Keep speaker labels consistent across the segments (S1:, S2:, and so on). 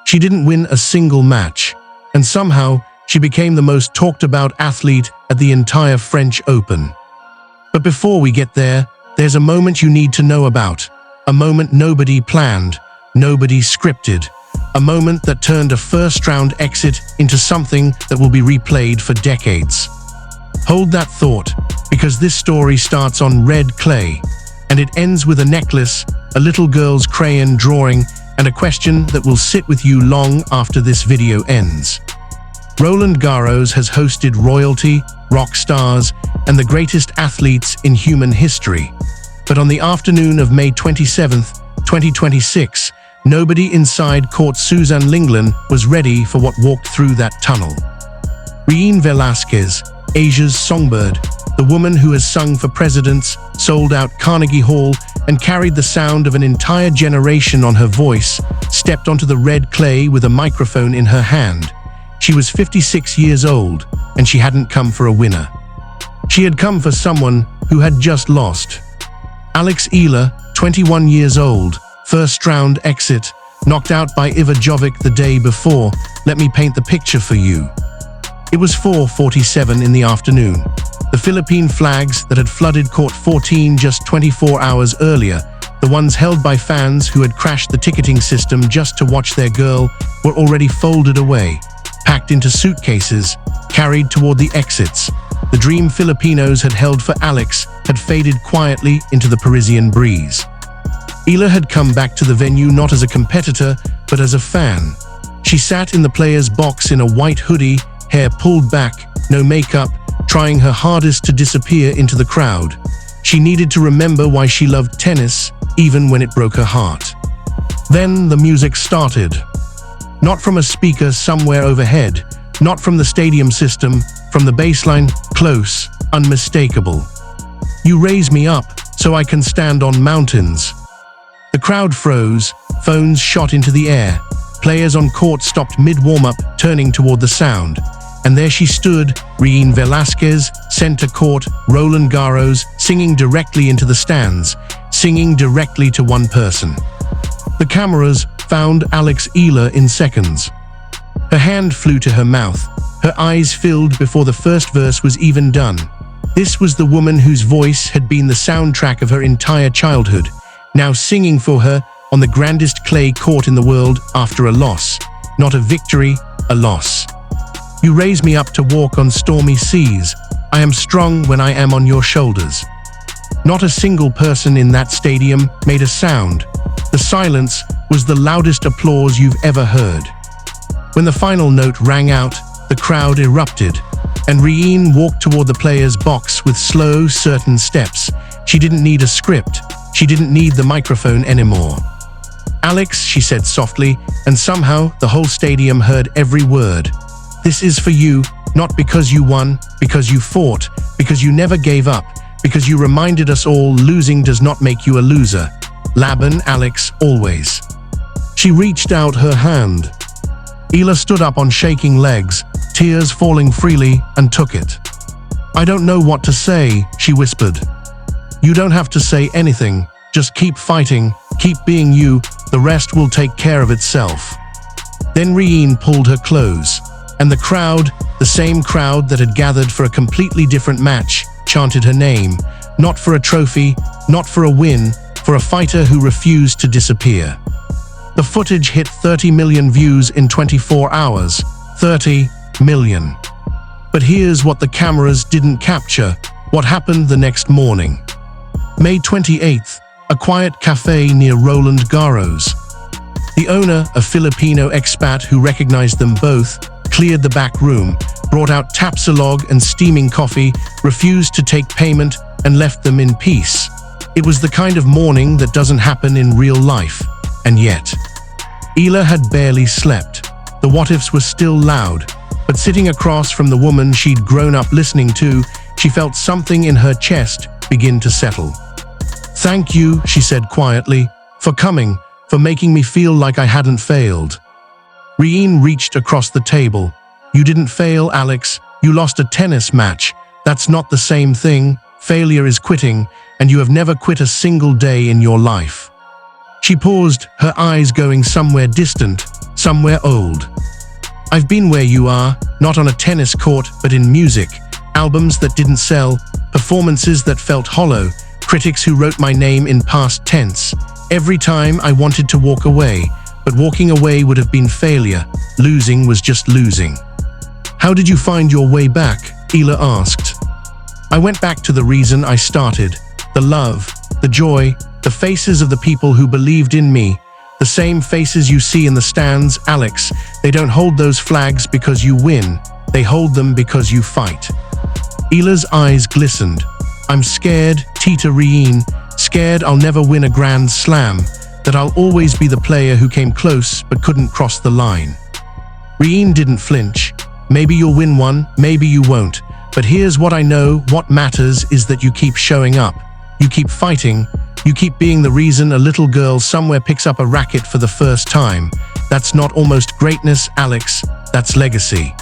S1: She didn't win a single match, and somehow she became the most talked about athlete at the entire French Open. But before we get there, there's a moment you need to know about. A moment nobody planned, nobody scripted. A moment that turned a first-round exit into something that will be replayed for decades. Hold that thought, because this story starts on red clay, and it ends with a necklace, a little girl's crayon drawing, and a question that will sit with you long after this video ends. Roland Garros has hosted royalty, rock stars, and the greatest athletes in human history. But on the afternoon of May 27, 2026, nobody inside Court Suzanne Lenglen was ready for what walked through that tunnel. Regine Velasquez, Asia's Songbird, the woman who has sung for presidents, sold out Carnegie Hall, and carried the sound of an entire generation on her voice, stepped onto the red clay with a microphone in her hand. She was 56 years old, and she hadn't come for a winner. She had come for someone who had just lost. Alex Eala, 21 years old, first-round exit, knocked out by Iva Jovic the day before. Let me paint the picture for you. It was 4:47 in the afternoon. The Philippine flags that had flooded Court 14 just 24 hours earlier, the ones held by fans who had crashed the ticketing system just to watch their girl, were already folded away, packed into suitcases, carried toward the exits. The dream Filipinos had held for Alex had faded quietly into the Parisian breeze. Eala had come back to the venue not as a competitor, but as a fan. She sat in the player's box in a white hoodie, hair pulled back, no makeup, trying her hardest to disappear into the crowd. She needed to remember why she loved tennis, even when it broke her heart. Then the music started. Not from a speaker somewhere overhead, not from the stadium system, from the bassline, close, unmistakable. You raise me up, so I can stand on mountains. The crowd froze, phones shot into the air. Players on court stopped mid-warm-up, turning toward the sound. And there she stood, Regine Velasquez, center court, Roland Garros, singing directly into the stands, singing directly to one person. The cameras found Alex Eala in seconds. Her hand flew to her mouth, her eyes filled before the first verse was even done. This was the woman whose voice had been the soundtrack of her entire childhood, now singing for her on the grandest clay court in the world after a loss. Not a victory, a loss. You raise me up to walk on stormy seas. I am strong when I am on your shoulders. Not a single person in that stadium made a sound. The silence was the loudest applause you've ever heard. When the final note rang out, the crowd erupted, and Regine walked toward the player's box with slow, certain steps. She didn't need a script. She didn't need the microphone anymore. "Alex," she said softly, and somehow the whole stadium heard every word. "This is for you, not because you won, because you fought, because you never gave up, because you reminded us all losing does not make you a loser. Laban, Alex, always." She reached out her hand. Eala stood up on shaking legs, tears falling freely, and took it. "I don't know what to say," she whispered. "You don't have to say anything. Just keep fighting, keep being you, the rest will take care of itself." Then Regine pulled her close, and the crowd, the same crowd that had gathered for a completely different match, chanted her name, not for a trophy, not for a win, for a fighter who refused to disappear. The footage hit 30 million views in 24 hours. 30 million. But here's what the cameras didn't capture, what happened the next morning. May 28th, a quiet café near Roland Garros. The owner, a Filipino expat who recognized them both, cleared the back room, brought out tapsilog and steaming coffee, refused to take payment, and left them in peace. It was the kind of morning that doesn't happen in real life. And yet, Eala had barely slept. The what-ifs were still loud, but sitting across from the woman she'd grown up listening to, she felt something in her chest begin to settle. "Thank you," she said quietly, "for coming, for making me feel like I hadn't failed." Regine reached across the table. "You didn't fail, Alex. You lost a tennis match. That's not the same thing. Failure is quitting, and you have never quit a single day in your life." She paused, her eyes going somewhere distant. somewhere old. I've been where you are, not on a tennis court, but in music. Albums that didn't sell, performances that felt hollow, critics who wrote my name in past tense. Every time I wanted to walk away, but walking away would have been failure. Losing was just losing. How did you find your way back? Eala asked. I went back to the reason I started. The love, the joy, the faces of the people who believed in me. The same faces you see in the stands, Alex. They don't hold those flags because you win. They hold them because you fight. Eala's eyes glistened. I'm scared, Tita Regine, scared I'll never win a Grand Slam, that I'll always be the player who came close but couldn't cross the line. Regine didn't flinch. Maybe you'll win one, maybe you won't. But here's what I know, what matters is that you keep showing up. You keep fighting. You keep being the reason a little girl somewhere picks up a racket for the first time. That's not almost greatness, Alex. That's legacy.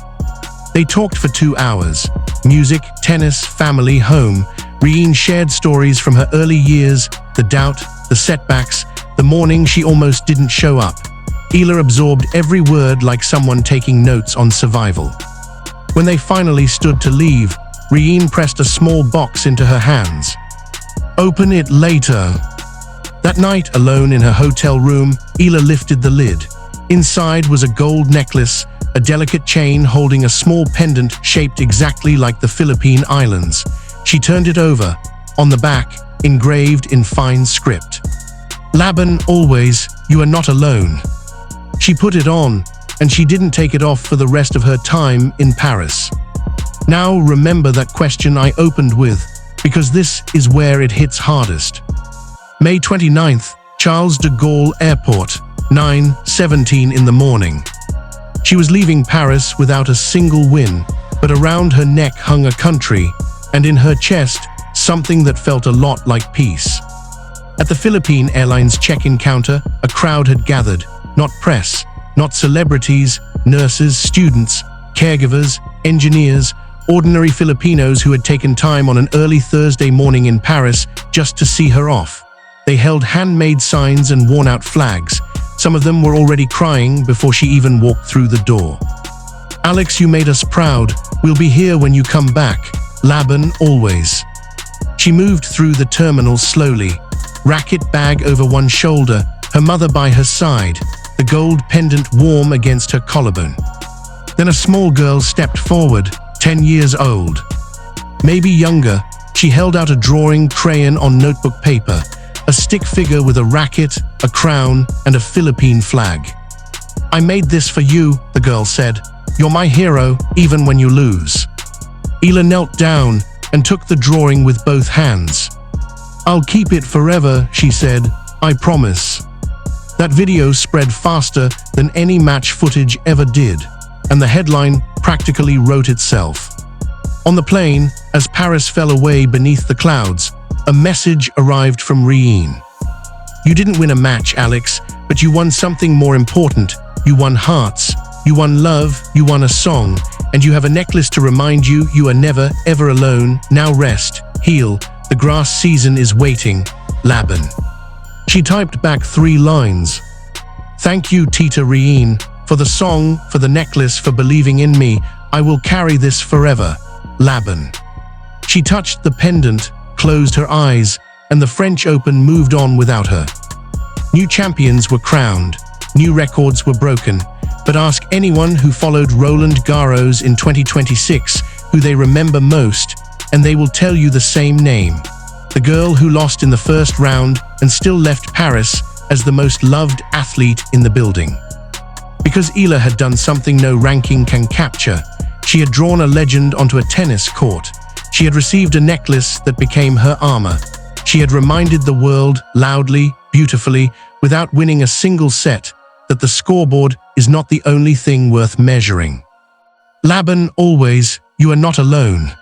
S1: They talked for 2 hours. Music, tennis, family, home. Regine shared stories from her early years, the doubt, the setbacks, the morning she almost didn't show up. Eala absorbed every word like someone taking notes on survival. When they finally stood to leave, Regine pressed a small box into her hands. Open it later. That night, alone in her hotel room, Eala lifted the lid. Inside was a gold necklace, a delicate chain holding a small pendant shaped exactly like the Philippine Islands. She turned it over. On the back, engraved in fine script. Laban, always, you are not alone. She put it on, and she didn't take it off for the rest of her time in Paris. Now remember that question I opened with, because this is where it hits hardest. May 29th, Charles de Gaulle Airport, 9:17 in the morning. She was leaving Paris without a single win, but around her neck hung a country, and in her chest, something that felt a lot like peace. At the Philippine Airlines check-in counter, a crowd had gathered, not press, not celebrities, nurses, students, caregivers, engineers, ordinary Filipinos who had taken time on an early Thursday morning in Paris just to see her off. They held handmade signs and worn-out flags. Some of them were already crying before she even walked through the door. Alex, you made us proud. We'll be here when you come back. Laban, always. She moved through the terminal slowly, racket bag over one shoulder, her mother by her side, the gold pendant warm against her collarbone. Then a small girl stepped forward, 10 years old. Maybe younger. She held out a drawing crayon on notebook paper, a stick figure with a racket, a crown, and a Philippine flag. I made this for you, the girl said. You're my hero, even when you lose. Eala knelt down and took the drawing with both hands. I'll keep it forever, she said. I promise. That video spread faster than any match footage ever did, and the headline practically wrote itself. On the plane, as Paris fell away beneath the clouds, a message arrived from Regine. You didn't win a match, Alex, but you won something more important. You won hearts, you won love, you won a song, and you have a necklace to remind you you are never, ever alone. Now rest, heal, the grass season is waiting. Laban. She typed back 3 lines. Thank you, Tita Regine, for the song, for the necklace, for believing in me. I will carry this forever. Laban. She touched the pendant, closed her eyes, and the French Open moved on without her. New champions were crowned, new records were broken, but ask anyone who followed Roland Garros in 2026 who they remember most, and they will tell you the same name. The girl who lost in the first round and still left Paris as the most loved athlete in the building. Because Eala had done something no ranking can capture. She had drawn a legend onto a tennis court. She had received a necklace that became her armor. She had reminded the world, loudly, beautifully, without winning a single set, that the scoreboard is not the only thing worth measuring. Laban, always, you are not alone.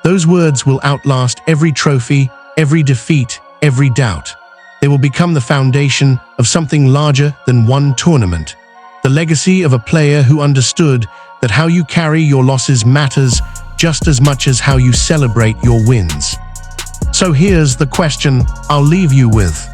S1: Those words will outlast every trophy, every defeat, every doubt. They will become the foundation of something larger than one tournament. The legacy of a player who understood that how you carry your losses matters just as much as how you celebrate your wins. So here's the question I'll leave you with.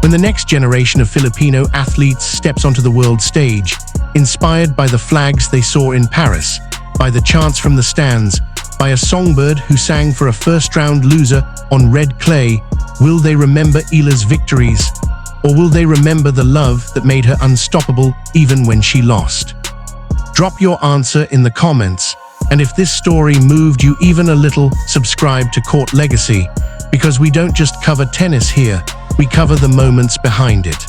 S1: When the next generation of Filipino athletes steps onto the world stage, inspired by the flags they saw in Paris, by the chants from the stands, by a songbird who sang for a first-round loser on red clay, will they remember Eala's victories? Or will they remember the love that made her unstoppable even when she lost? Drop your answer in the comments, and if this story moved you even a little, subscribe to Court Legacy, because we don't just cover tennis here, we cover the moments behind it.